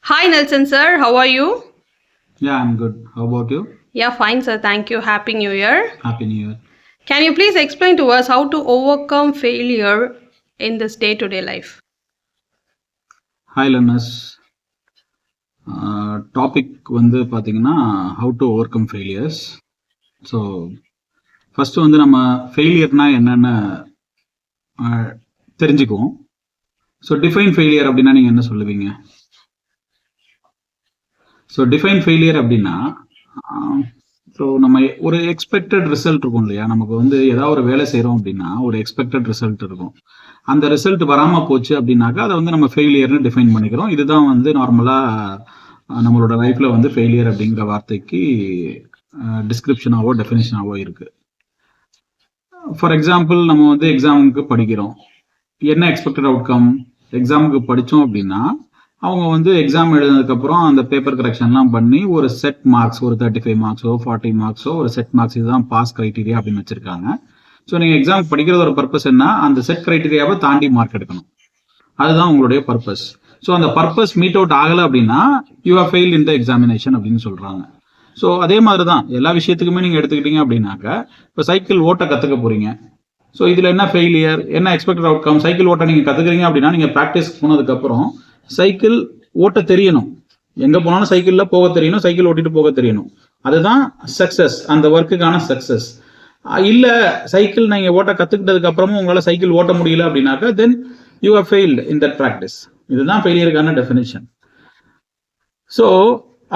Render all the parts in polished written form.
Hi Nelson sir, how are you? Yeah, I'm good. How about you? Yeah, fine sir, thank you. Happy New Year. Happy New Year. Can you please explain to us how to overcome failure in this day-to-day life? Hi learners. Topic வந்து பார்த்தீங்கன்னா how to over come failures. So first வந்து நம்ம ஃபெயிலியர்னா என்னென்னு தெரிஞ்சுக்குவோம். So define failure அப்படின்னா நீங்கள் என்ன சொல்லுவீங்க? ஸோ டிஃபைன் ஃபெயிலியர் அப்படின்னா ஸோ நம்ம ஒரு எக்ஸ்பெக்டட் ரிசல்ட் இருக்கும் இல்லையா, நமக்கு வந்து ஏதாவது ஒரு வேலை செய்கிறோம் அப்படின்னா ஒரு எக்ஸ்பெக்டட் ரிசல்ட் இருக்கும். அந்த ரிசல்ட் வராமல் போச்சு அப்படின்னாக்கா அதை வந்து நம்ம ஃபெயிலியர்னு டிஃபைன் பண்ணிக்கிறோம். இதுதான் வந்து நார்மலாக நம்மளோட லைஃப்பில் வந்து ஃபெயிலியர் அப்படிங்கிற வார்த்தைக்கு டிஸ்கிரிப்ஷனாவோ டெஃபினேஷனாவோ இருக்குது. ஃபார் எக்ஸாம்பிள், நம்ம வந்து எக்ஸாமுக்கு படிக்கிறோம். என்ன எக்ஸ்பெக்டட் அவுட்கம்? எக்ஸாமுக்கு படித்தோம் அப்படின்னா அவங்க வந்து எக்ஸாம் எழுதுனதுக்கப்புறம் அந்த பேப்பர் கரெக்ஷன்லாம் பண்ணி ஒரு செட் மார்க்ஸ், ஒரு 35 மார்க்ஸோ 40 மார்க்ஸோ ஒரு செட் மார்க்ஸ், இதுதான் பாஸ் கிரைட்டீரியா அப்படின்னு வச்சிருக்காங்க. ஸோ நீங்கள் எக்ஸாம் படிக்கிறதோட பர்பஸ் என்ன? அந்த செட் கிரைட்டீரியாவை தாண்டி மார்க் எடுக்கணும். அதுதான் உங்களுடைய பர்பஸ். ஸோ அந்த பர்பஸ் மீட் அவுட் ஆகலை அப்படின்னா you are fail in the examination அப்படின்னு சொல்கிறாங்க. ஸோ அதே மாதிரி தான் எல்லா விஷயத்துக்குமே நீங்கள் எடுத்துக்கிட்டீங்க அப்படின்னாக்க, இப்போ சைக்கிள் ஓட்ட கற்றுக்க போகிறீங்க. ஸோ இதில் என்ன ஃபெயிலியர், என்ன எக்ஸ்பெக்டட் அவுட்கம்? சைக்கிள் ஓட்ட நீங்கள் கற்றுக்குறீங்க அப்படின்னா நீங்கள் ப்ராக்டிஸ் போனதுக்கப்புறம் சைக்கிள் ஓட்ட தெரியணும். எங்கே போனாலும் சைக்கிளில் போக தெரியணும், சைக்கிள் ஓட்டிட்டு போக தெரியணும். அதுதான் சக்ஸஸ், அந்த ஒர்க்குக்கான சக்ஸஸ். இல்லை சைக்கிள் நீங்கள் ஓட்ட கற்றுக்கிட்டதுக்கு அப்புறமும் உங்களால் சைக்கிள் ஓட்ட முடியல அப்படின்னாக்கா then you are failed in that practice. இதுதான் ஃபெயிலியருக்கான டெஃபினேஷன். ஸோ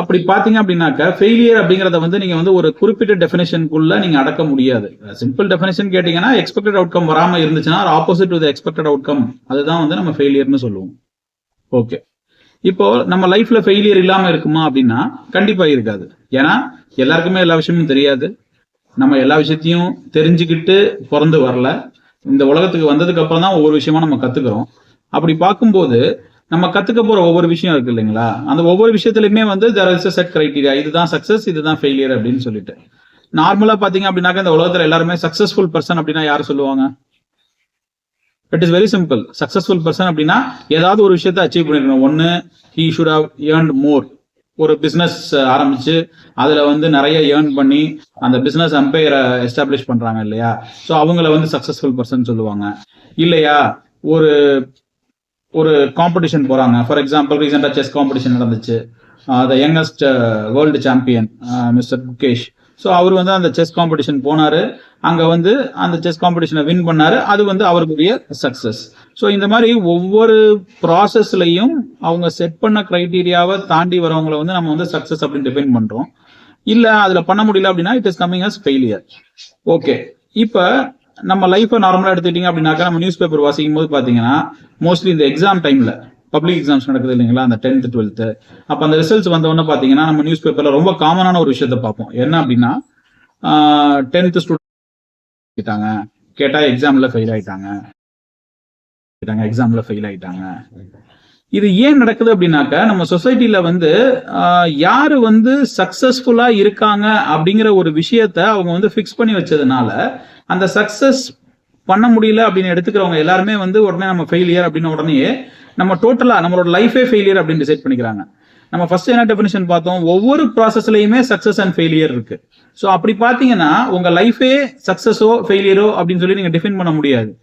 அப்படி பார்த்தீங்க அப்படின்னாக்கா ஃபெயிலியர் அப்படிங்கிறத வந்து நீங்கள் வந்து ஒரு குறிப்பிட்ட டெஃபினேஷனுக்குள்ள நீங்கள் அடக்க முடியாது. சிம்பிள் டெஃபினேஷன் கேட்டிங்கன்னா எக்ஸ்பெக்டட் அவுட்கம் வராமல் இருந்துச்சுன்னா opposite to the expected outcome, அதுதான் வந்து நம்ம ஃபெயிலியர்னு சொல்லுவோம். ஓகே, இப்போ நம்ம லைஃப்ல ஃபெயிலியர் இல்லாமல் இருக்குமா அப்படின்னா கண்டிப்பா இருக்காது. ஏன்னா எல்லாருக்குமே எல்லா விஷயமும் தெரியாது. நம்ம எல்லா விஷயத்தையும் தெரிஞ்சுக்கிட்டு பிறந்து வரல. இந்த உலகத்துக்கு வந்ததுக்கு அப்புறம் தான் ஒவ்வொரு விஷயமா நம்ம கத்துக்கிறோம். அப்படி பார்க்கும்போது நம்ம கத்துக்க போற ஒவ்வொரு விஷயம் இருக்கு இல்லைங்களா, அந்த ஒவ்வொரு விஷயத்துலயுமே வந்து there is a set criteria. இதுதான் சக்சஸ், இதுதான் ஃபெயிலியர் அப்படின்னு சொல்லிட்டு. நார்மலா பாத்தீங்க அப்படின்னாக்க இந்த உலகத்துல எல்லாருமே சக்சஸ்ஃபுல் பர்சன் அப்படின்னா யாரு சொல்லுவாங்க? It is very simple. Successful person அப்படின்னா ஏதாவது ஒரு விஷயத்தை அச்சீவ் பண்ணிருக்கணும். ஒன்று ஹீ ஷுட் ஹவ் ஏர்ன்ட் மோர். ஒரு பிஸ்னஸ் ஆரம்பிச்சு அதில் வந்து நிறைய ஏர்ன் பண்ணி அந்த பிஸ்னஸ் எம்பையரை எஸ்டாப்ளிஷ் பண்ணுறாங்க இல்லையா, ஸோ அவங்கள வந்து சக்ஸஸ்ஃபுல் பர்சன் சொல்லுவாங்க. இல்லையா, ஒரு ஒரு காம்படிஷன் போகிறாங்க. ஃபார் எக்ஸாம்பிள், ரீசெண்டாக செஸ் காம்படிஷன் நடந்துச்சு. The youngest world champion mister Mukesh. So அவர் வந்து அந்த செஸ் காம்படிஷன் போனார். அங்கே வந்து அந்த செஸ் காம்படிஷனை வின் பண்ணார். அது வந்து அவருக்குரிய சக்ஸஸ். ஸோ இந்த மாதிரி ஒவ்வொரு ப்ராசஸ்லையும் அவங்க செட் பண்ண க்ரைட்டீரியாவை தாண்டி வரவங்களை வந்து நம்ம வந்து சக்ஸஸ் அப்படின்னு டிஃபைன் பண்ணுறோம். இல்லை அதில் பண்ண முடியல அப்படின்னா it is coming as failure. Okay, இப்போ நம்ம லைஃப்பை நார்மலாக எடுத்துக்கிட்டிங்க அப்படின்னாக்கா நம்ம நியூஸ் பேப்பர் வாசிக்கும் போது பார்த்தீங்கன்னா மோஸ்ட்லி இந்த எக்ஸாம் டைமில் பப்ளிக் எக்ஸாம்ஸ் நடக்குது இல்லைங்களா, அந்த 10th 12th, அப்போ அந்த ரிசல்ட்ஸ் வந்தவொடனே பார்த்தீங்கன்னா நம்ம நியூஸ் பேப்பரில் ரொம்ப காமனான ஒரு விஷயத்த பார்ப்போம். என்ன அப்படின்னா 10th ஸ்டூடெண்ட் கேட்டால் எக்ஸாமில் ஃபெயில் ஆயிட்டாங்க. இது ஏன் நடக்குது அப்படின்னாக்க, நம்ம சொசைட்டில வந்து யாரு வந்து சக்சஸ்ஃபுல்லா இருக்காங்க அப்படிங்கிற ஒரு விஷயத்த அவங்க வந்து ஃபிக்ஸ் பண்ணி வச்சதுனால அந்த சக்சஸ் பண்ண முடியல அப்படின்னு எடுத்துக்கிறவங்க எல்லாருமே வந்து உடனே நம்ம ஃபெயிலியர் அப்படின்னு உடனே நம்ம டோட்டலா நம்மளோட லைஃபே ஃபெயிலியர் அப்படின்னு டிசைட் பண்ணிக்கிறாங்க. நம்ம ஃபர்ஸ்ட் என்ன டெஃபினிஷன் பார்த்தோம்? ஒவ்வொரு ப்ராசஸ்லயுமே சக்சஸ் அண்ட் ஃபெயிலியர் இருக்கு. ஸோ அப்படி பார்த்தீங்கன்னா உங்க லைஃபே சக்சஸோ ஃபெயிலியரோ அப்படின்னு சொல்லி நீங்க டிஃபைன் பண்ண முடியாது.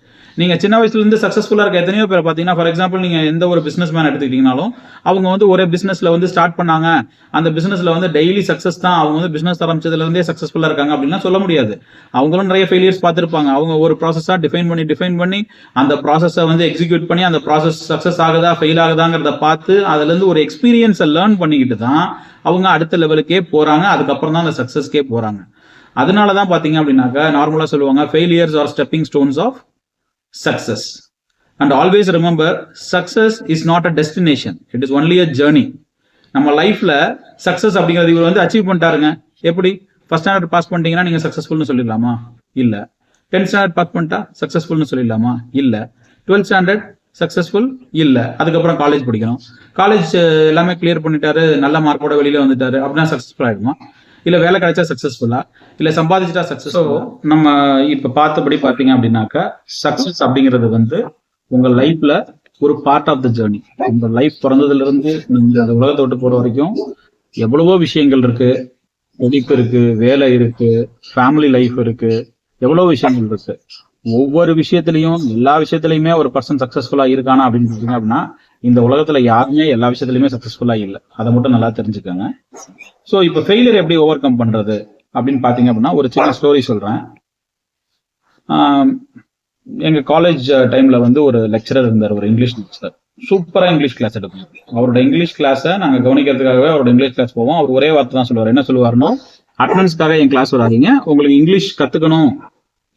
நீங்க சின்ன வயசுல இருந்து சக்சஸ்ஃபுல்லா இருக்க எத்தனையோ பேர் பார்த்தீங்கன்னா, ஃபார் எக்ஸாம்பிள் நீங்க எந்த ஒரு பிசினஸ் மேன் எடுத்துக்கிட்டீங்கனாலும் அவங்க வந்து ஒரே பிசினஸ்ல வந்து ஸ்டார்ட் பண்ணாங்க, அந்த பிசினஸ்ல வந்து டெய்லி சக்சஸ் தான், அவங்க வந்து பிசினஸ் ஆரம்பிச்சதுல இருந்தே சக்சஸ்ஃபுல்லா இருக்காங்க அப்படின்னா சொல்ல முடியாது. அவங்களும் நிறைய ஃபெயிலியர்ஸ் பார்த்துருப்பாங்க. அவங்க ஒரு ப்ராசஸா டிஃபைன் பண்ணி அந்த ப்ராசஸை வந்து எக்ஸிக்யூட் பண்ணி அந்த ப்ராசஸ் சக்சஸ் ஆகுதா ஃபெயில் ஆகுதாங்கிறத பார்த்து அதுல இருந்து ஒரு எக்ஸ்பீரியன்ஸை லேர்ன் பண்ணிக்கிட்டு தான் அவங்க அடுத்த லெவலுக்கே போறாங்க. அதுக்கப்புறம் தான் அந்த சக்சஸ்க்கே போறாங்க. அதனாலதான் பாத்தீங்க அப்படின்னாக்கா நார்மலா சொல்லுவாங்க failures are stepping stones of success. And always remember, success is not a destination, it is only a journey. நம்ம லைஃப்ல சக்சஸ் அப்படிங்கிறது இவர் வந்து அச்சீவ் பண்ணிட்டாருங்க. எப்படி? ஃபர்ஸ்ட் ஸ்டாண்டர்ட் பாஸ் பண்ணிட்டீங்கன்னா நீங்க சக்சஸ்ஃபுல்னு சொல்லிடலாமா? இல்ல. 10th ஸ்டாண்டர்ட் பாஸ் பண்ணிட்டா சக்சஸ்ஃபுல்னு சொல்லிடலாமா? இல்ல. 12th ஸ்டாண்டர்ட் சக்சஸ்ஃபுல் இல்ல. அதுக்கப்புறம் காலேஜ் படிக்கணும். காலேஜ் எல்லாமே கிளியர் பண்ணிட்டாரு, நல்ல மார்க்கோட வெளியில வந்துட்டாரு அப்படின்னா சக்சஸ்ஃபுல் ஆயிடுமா? இல்ல வேலை கிடைச்சா சக்சஸ்ஃபுல்லா, இல்ல சம்பாதிச்சுட்டா சக்சஸ்ஃபுல்லா? நம்ம இப்ப பார்த்தபடி பாத்தீங்க அப்படின்னாக்கா சக்சஸ் அப்படிங்கிறது வந்து உங்க லைஃப்ல ஒரு பார்ட் ஆஃப் த ஜேர்னி. இந்த லைஃப் பிறந்ததுல இருந்து நீங்க அந்த உலகத்தை விட்டு போற வரைக்கும் எவ்வளவோ விஷயங்கள் இருக்கு. படிப்பு இருக்கு, வேலை இருக்கு, ஃபேமிலி லைஃப் இருக்கு, எவ்வளவு விஷயங்கள் இருக்கு. ஒவ்வொரு விஷயத்திலையும் எல்லா விஷயத்திலயுமே ஒரு பர்சன் சக்சஸ்ஃபுல்லா இருக்கானா அப்படின்னு பார்த்தீங்க அப்படின்னா இந்த உலகத்துல யாருமே எல்லா விஷயத்திலயுமே சக்சஸ்ஃபுல்லா இல்லை. அதை மட்டும் நல்லா தெரிஞ்சுக்கோங்க. ஸோ இப்போ ஃபெயிலியர் எப்படி ஓவர் கம் பண்றது அப்படின்னு பாத்தீங்க அப்படின்னா ஒரு சின்ன ஸ்டோரி சொல்றேன். எங்க காலேஜ் டைம்ல வந்து ஒரு லெக்சரர் இருந்தார், ஒரு இங்கிலீஷ் லெக்சரர். சூப்பரா இங்கிலீஷ் கிளாஸ் எடுப்போம். அவரோட இங்கிலீஷ் கிளாஸை நாங்க கவனிக்கிறதுக்காகவே அவரோட இங்கிலீஷ் கிளாஸ் போவோம். அவர் ஒரே வார்த்தை தான் சொல்லுவார். என்ன சொல்லுவாருன்னா, அட்டண்டன்ஸ்க்காக என் கிளாஸ் வராதீங்க, உங்களுக்கு இங்கிலீஷ் கத்துக்கணும்,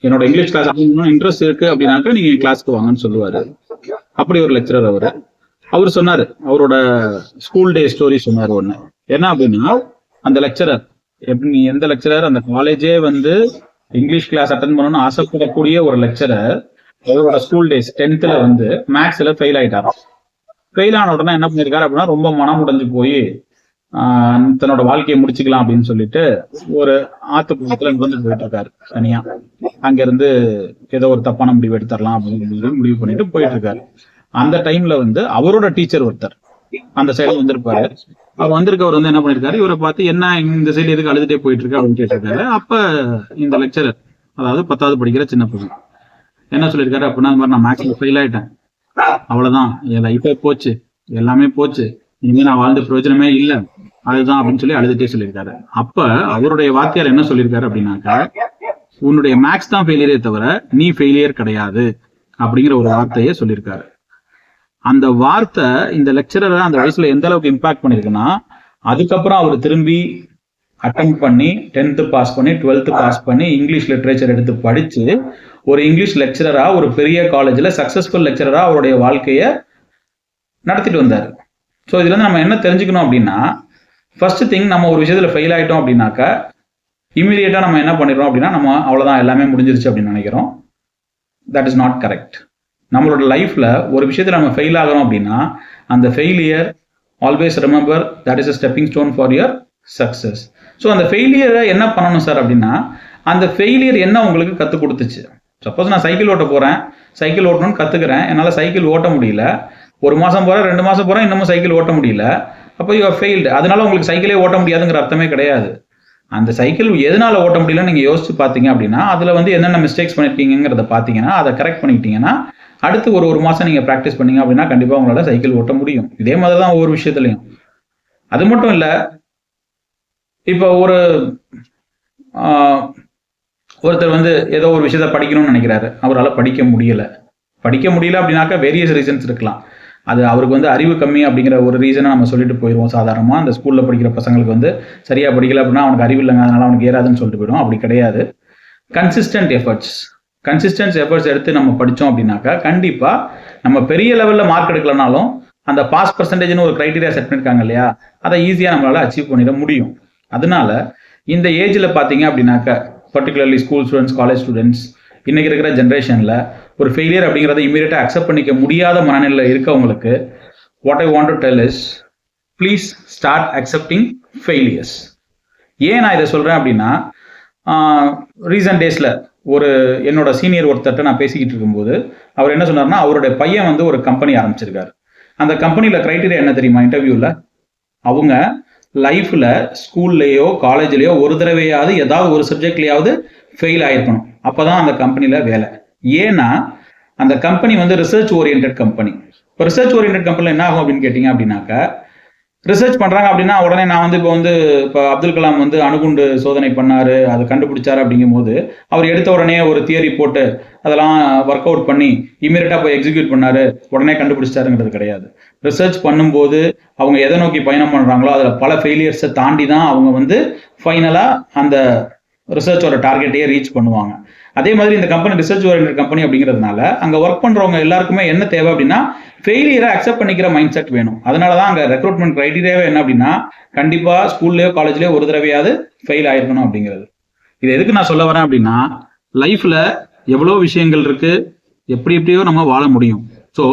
என்னோட இங்கிலீஷ் கிளாஸ் அப்படின்னு இன்ட்ரெஸ்ட் இருக்கு அப்படின்னாக்க நீங்க என் கிளாஸ்க்கு வாங்கன்னு சொல்லுவாரு. அப்படி ஒரு லெக்சரர் அவர் சொன்னாரு, அவரோட ஸ்கூல் டே ஸ்டோரி சொன்னாரு ஒண்ணு. என்ன அப்படின்னா, அந்த லெக்சரர் எப்படி எந்த லெக்சரர் அந்த காலேஜே வந்து இங்கிலீஷ் கிளாஸ் அட்டன் பண்ணணும்னு ஆசைப்படக்கூடிய ஒரு லெக்சரர் அவரோட ஸ்கூல் டேஸ் 10th வந்து மேக்ஸ்ல ஃபெயில் ஆயிட்டாரு. ஃபெயில் ஆன உடனே என்ன பண்ணிருக்காரு அப்படின்னா ரொம்ப மனம் உடைஞ்சு போய் தன்னோட வாழ்க்கையை முடிச்சுக்கலாம் அப்படின்னு சொல்லிட்டு ஒரு ஆத்து பக்கத்துல வந்து போயிட்டு இருக்காரு தனியா. அங்க இருந்து ஏதோ ஒரு தப்பான முடிவு எடுத்துடலாம் அப்படின்னு முடிவு பண்ணிட்டு போயிட்டு இருக்காரு. அந்த டைம்ல வந்து அவரோட டீச்சர் ஒருத்தர் அந்த சைடு வந்திருப்பாரு. அவர் வந்திருக்கவர் வந்து என்ன பண்ணிருக்காரு, இவரை பார்த்து என்ன இந்த சைடு எதுக்கு அழுதுட்டே போயிட்டு இருக்கு அப்படின்னு கேட்டிருக்காரு. அப்ப இந்த லெக்சரர், அதாவது 10th படிக்கிற சின்ன பொண்ணு, என்ன சொல்லியிருக்காரு அப்படின்னா, இந்த மாதிரி நான் மேக்ஸ்ல ஃபெயில் ஆயிட்டேன், அவ்வளவுதான், என் லைஃபே போச்சு, எல்லாமே போச்சு, இனிமே நான் வாழ்ந்த பிரயோஜனமே இல்லை, அதுதான் அப்படின்னு சொல்லி அழுதுட்டே சொல்லியிருக்காரு. அப்ப அவருடைய வாத்தியார் என்ன சொல்லியிருக்காரு அப்படின்னாக்கா, உன்னுடைய மேக்ஸ் தான் ஃபெயிலியரே தவிர நீ ஃபெயிலியர் கிடையாது அப்படிங்கிற ஒரு வார்த்தையை சொல்லியிருக்காரு. அந்த வார்த்தை இந்த லெக்சரரை அந்த வயசுல எந்த அளவுக்கு இம்பாக்ட் பண்ணிருக்குன்னா, அதுக்கப்புறம் அவர் திரும்பி அட்டன் பண்ணி 10th பாஸ் பண்ணி 12th பாஸ் பண்ணி இங்கிலீஷ் லிட்ரேச்சர் எடுத்து படிச்சு ஒரு இங்கிலீஷ் லெக்சரரா ஒரு பெரிய காலேஜ்ல சக்சஸ்ஃபுல் லெக்சரரா அவருடைய வாழ்க்கைய நடத்திட்டு வந்தார். ஸோ இதுல இருந்து நம்ம என்ன தெரிஞ்சுக்கணும் அப்படின்னா, ஃபர்ஸ்ட் திங், நம்ம ஒரு விஷயத்துல ஃபெயில் ஆயிட்டோம் அப்படின்னாக்கா இமீடியட்டா நம்ம என்ன பண்ணிடுறோம் அப்படின்னா, நம்ம அவ்வளவுதான் எல்லாமே முடிஞ்சிருச்சு அப்படின்னு நினைக்கிறோம். That is not correct. நம்மளோட லைஃப்ல ஒரு விஷயத்துல நம்ம ஃபெயில் ஆகிறோம் அப்படின்னா அந்த failure always remember that is a stepping stone for your success. So அந்த ஃபெயிலியரை என்ன பண்ணணும் சார் அப்படின்னா, அந்த ஃபெயிலியர் என்ன உங்களுக்கு கற்றுக் கொடுத்துச்சு. சப்போஸ் நான் சைக்கிள் ஓட்ட போறேன், சைக்கிள் ஓட்டணும்னு கத்துக்கிறேன், என்னால் சைக்கிள் ஓட்ட முடியல, 1 மாசம் போறேன், 2 மாசம் போறேன், இன்னமும் சைக்கிள் ஓட்ட முடியல, அப்போ யூ ஆர் ஃபெயில்டு. அதனால உங்களுக்கு சைக்கிளே ஓட்ட முடியாதுங்கிற அர்த்தமே கிடையாது. அந்த சைக்கிள் எதனால ஓட்ட முடியலன்னு நீங்க யோசிச்சு பார்த்தீங்க அப்படின்னா அதுல வந்து என்னென்ன மிஸ்டேக்ஸ் பண்ணிருக்கீங்கிறத பார்த்தீங்கன்னா அதை கரெக்ட் பண்ணிக்கிட்டீங்கன்னா அடுத்து ஒரு மாசம் நீங்க ப்ராக்டிஸ் பண்ணீங்க அப்படின்னா கண்டிப்பா உங்களால சைக்கிள் ஓட்ட முடியும். இதே மாதிரி தான் ஒவ்வொரு விஷயத்துலையும். அது மட்டும் இல்ல, இப்போ ஒருத்தர் வந்து ஏதோ ஒரு விஷயத்த படிக்கணும்னு நினைக்கிறாரு, அவரால் படிக்க முடியல அப்படின்னாக்கா வேரியஸ் ரீசன்ஸ் இருக்கலாம். அது அவருக்கு வந்து அறிவு கம்மி அப்படிங்கிற ஒரு ரீசனை நம்ம சொல்லிட்டு போயிடுவோம். சாதாரணமாக அந்த ஸ்கூலில் படிக்கிற பசங்களுக்கு வந்து சரியா படிக்கல அப்படின்னா அவனுக்கு அறிவு இல்லைங்க, அதனால அவனுக்கு ஏறாதுன்னு சொல்லிட்டு போயிடும். அப்படி கிடையாது. கன்சிஸ்டன்ட் எஃபர்ட்ஸ் எடுத்து நம்ம படித்தோம் அப்படின்னாக்கா கண்டிப்பாக நம்ம பெரிய லெவலில் மார்க் எடுக்கலனாலும் அந்த பாஸ் பர்சன்டேஜ்னு ஒரு கிரைட்டீரியா செட் பண்ணியிருக்காங்க இல்லையா, அதை ஈஸியாக நம்மளால அச்சீவ் பண்ணிட முடியும். அதனால இந்த ஏஜில் பார்த்தீங்க அப்படின்னாக்கா particularly school students, college students, இன்னைக்கு இருக்கிற ஜென்ரேஷனில் ஒரு ஃபெயிலியர் அப்படிங்கிறத இமீடியட்டாக அக்செப்ட் பண்ணிக்க முடியாத மனநிலையில் இருக்கவங்களுக்கு what I want to tell is please start accepting failures. ஏன் நான் இதை சொல்கிறேன் அப்படின்னா, ரீசன்ட் டேஸில் என்னோட சீனியர் ஒருத்தர்கிட்ட நான் பேசிக்கிட்டு இருக்கும்போது அவர் என்ன சொன்னார்னா, அவருடைய பையன் வந்து ஒரு கம்பெனி ஆரம்பிச்சிருக்காரு. அந்த கம்பெனியில் க்ரைட்டீரியா என்ன தெரியுமா? இன்டர்வியூவில் அவங்க லைஃப்பில் ஸ்கூல்லையோ காலேஜ்லேயோ ஒரு தடவையாவது ஏதாவது ஒரு சப்ஜெக்ட்லையாவது ஃபெயில் ஆகிருக்கணும், அப்போ தான் அந்த கம்பெனியில் வேலை. ஏன்னா அந்த கம்பெனி வந்து ரிசர்ச் ஓரியன்ட் கம்பெனி. இப்போ ரிசர்ச் ஓரியன்ட் கம்பெனியில் என்ன ஆகும் அப்படின்னு கேட்டிங்க அப்படின்னாக்கா, ரிசர்ச் பண்ணுறாங்க அப்படின்னா உடனே நான் வந்து இப்போ அப்துல் கலாம் வந்து அணுகுண்டு சோதனை பண்ணார், அதை கண்டுபிடிச்சாரு அப்படிங்கும்போது அவர் எடுத்த உடனே ஒரு தியரி போட்டு அதெல்லாம் ஒர்க் அவுட் பண்ணி இமீடியட்டாக போய் எக்ஸிக்யூட் பண்ணாரு, உடனே கண்டுபிடிச்சாருங்கிறது கிடையாது. ரிசர்ச் பண்ணும்போது அவங்க எதை நோக்கி பயணம் பண்ணுறாங்களோ அதில் பல ஃபெயிலியர்ஸை தாண்டி தான் அவங்க வந்து ஃபைனலாக அந்த ரிசர்ச்சோட டார்கெட்டையே ரீச் பண்ணுவாங்க. அதே மாதிரி இந்த கம்பெனி ரிசர்ச் ஓரியன்ட் கம்பெனி அப்படிங்கிறதுனால அங்கே ஒர்க் பண்ணுறவங்க எல்லாருக்குமே என்ன தேவை அப்படின்னா ஃபெயிலியரை அக்செப்ட் பண்ணிக்கிற மைண்ட் செட் வேணும். அதனால தான் அங்கே ரெக்ரூட்மெண்ட் க்ரைட்டீரியாவே என்ன அப்படின்னா கண்டிப்பாக ஸ்கூல்லையோ காலேஜ்லேயோ ஒரு தடவையாவது ஃபெயில் ஆயிருக்கணும் அப்படிங்கிறது. இது எதுக்கு நான் சொல்ல வரேன் அப்படின்னா, லைஃப்பில் எவ்வளோ விஷயங்கள் இருக்குது, எப்படியோ நம்ம வாழ முடியும். ஸோ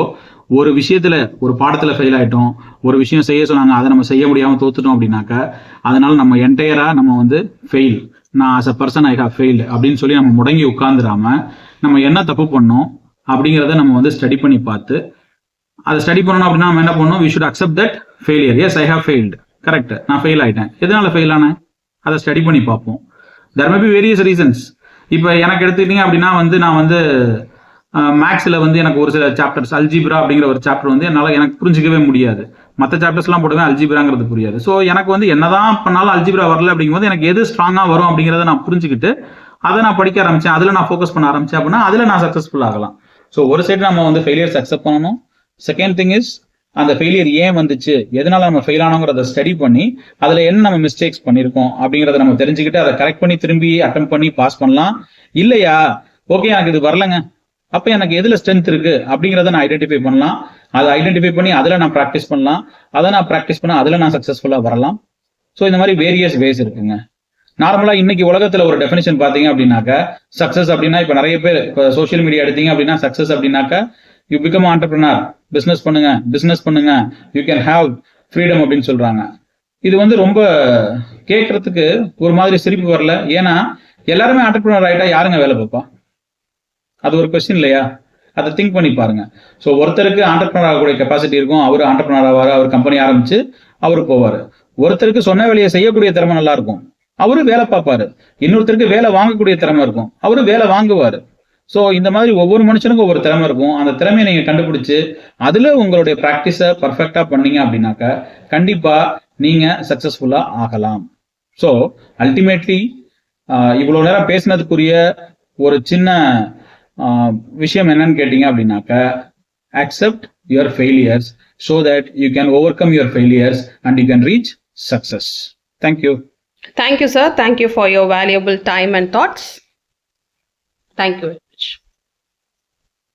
ஒரு விஷயத்துல ஒரு பாடத்துல ஃபெயில் ஆயிட்டோம், ஒரு விஷயம் செய்ய சொன்னாங்க, அதை நம்ம செய்ய முடியாம தோத்துட்டோம் அப்படின்னாக்கா அதனால நம்ம என்டையரா நம்ம வந்து ஃபெயில், நான் as a person I have failed அப்படின்னு சொல்லி நம்ம முடங்கி உட்கார்ந்துடாம நம்ம என்ன தப்பு பண்ணோம் அப்படிங்கிறத நம்ம வந்து ஸ்டடி பண்ணி பார்த்து அதை ஸ்டடி பண்ணணும் அப்படின்னா நம்ம என்ன பண்ணணும், we should accept that failure. Yes, I have failed. Correct, நான் ஃபெயில் ஆயிட்டேன். எதனால ஃபெயில் ஆனேன் அதை ஸ்டடி பண்ணி பார்ப்போம். there may be various reasons. இப்போ எனக்கு எடுத்துக்கிட்டீங்க அப்படின்னா வந்து நான் வந்து மேக்ஸில் வந்து எனக்கு ஒரு சில சாப்டர்ஸ் அல்ஜிப்ரா அப்படிங்கிற ஒரு சாப்டர் வந்து என்னால் எனக்கு புரிஞ்சிக்கவே முடியாது. மற்ற சாப்டர்ஸ்லாம் போடுவேன், அல்ஜிப்ராங்கிறது புரியாது. ஸோ எனக்கு வந்து என்னதான் பண்ணாலும் அல்ஜிப்ரா வரல அப்படிங்கும்போது எனக்கு எது ஸ்ட்ராங்காக வரும் அப்படிங்கிறத நான் புரிஞ்சுக்கிட்டு அதை நான் படிக்க ஆரம்பிச்சேன், அதில் நான் ஃபோக்கஸ் பண்ண ஆரம்பிச்சேன் அப்படின்னா அதில் நான் சக்ஸஸ்ஃபுல் ஆகலாம். ஸோ ஒரு சைடு நம்ம வந்து ஃபெயிலியர்ஸ் அக்செப்ட் பண்ணணும். செகண்ட் திங் இஸ் அந்த ஃபெயிலியர் ஏன் வந்துச்சு, எதனால நம்ம ஃபெயில் ஆனோங்கிறத ஸ்டடி பண்ணி அதில் என்ன நம்ம மிஸ்டேக்ஸ் பண்ணியிருக்கோம் அப்படிங்கிறத நம்ம தெரிஞ்சுக்கிட்டு அதை கரெக்ட் பண்ணி திரும்பி அட்டம் பண்ணி பாஸ் பண்ணலாம். இல்லையா, ஓகே எனக்கு இது வரலங்க, அப்போ எனக்கு எதில் ஸ்ட்ரென்த் இருக்கு அப்படிங்கிறத நான் ஐடென்டிஃபை பண்ணலாம். அதை ஐடென்டிஃபை பண்ணி அதில் நான் ப்ராக்டிஸ் பண்ணலாம். அதை நான் ப்ராக்டிஸ் பண்ண அதில் நான் சக்ஸஸ்ஃபுல்லாக வரலாம். ஸோ இந்த மாதிரி வேரியஸ் வேஸ் இருக்குங்க. நார்மலாக இன்னைக்கு உலகத்தில் ஒரு டெஃபினிஷன் பார்த்தீங்க அப்படின்னாக்கா சக்ஸஸ் அப்படின்னா இப்போ நிறைய பேர் இப்போ சோஷியல் மீடியா எடுத்தீங்க அப்படின்னா சக்ஸஸ் அப்படின்னாக்கா யூ பிகம் ஆண்டர்பிரினர், பிஸ்னஸ் பண்ணுங்க, யூ கேன் ஹாவ் ஃப்ரீடம் அப்படின்னு சொல்றாங்க. இது வந்து ரொம்ப கேட்கறதுக்கு ஒரு மாதிரி சிரிப்பு வரல. ஏன்னா எல்லாருமே ஆண்டர்பிரினர் ஆகிட்டா யாருங்க வேலை பார்ப்பா? அது ஒரு கொஸ்டின் இல்லையா? அதை திங்க் பண்ணி பாருங்க. ஸோ ஒருத்தருக்கு ஆண்டர்பிரினர் ஆகக்கூடிய கெப்பாசிட்டி இருக்கும், அவர் ஆண்டர்பிரினர் ஆவார், அவர் கம்பெனி ஆரம்பிச்சு அவரு போவார். ஒருத்தருக்கு சொன்ன வேலையை செய்யக்கூடிய திறமை நல்லா இருக்கும், அவரு வேலை பார்ப்பாரு. இன்னொருத்தருக்கு வேலை வாங்கக்கூடிய திறமை இருக்கும், அவரு வேலை வாங்குவார். ஸோ இந்த மாதிரி ஒவ்வொரு மனுஷனுக்கும் ஒவ்வொரு திறமை இருக்கும். அந்த திறமையை நீங்க கண்டுபிடிச்சு அதுல உங்களுடைய ப்ராக்டிஸை பர்ஃபெக்டா பண்ணீங்க அப்படின்னாக்கா கண்டிப்பா நீங்க சக்சஸ்ஃபுல்லா ஆகலாம். ஸோ அல்டிமேட்லி இவ்வளவு நேரம் பேசினதுக்குரிய ஒரு சின்ன விஷயம் என்னன்னு கேட்டீங்க அப்படின்னாக்கா accept your failures so that you can overcome your failures and you can reach success. Thank you. Thank you, sir. Thank you for your valuable time and thoughts. Thank you.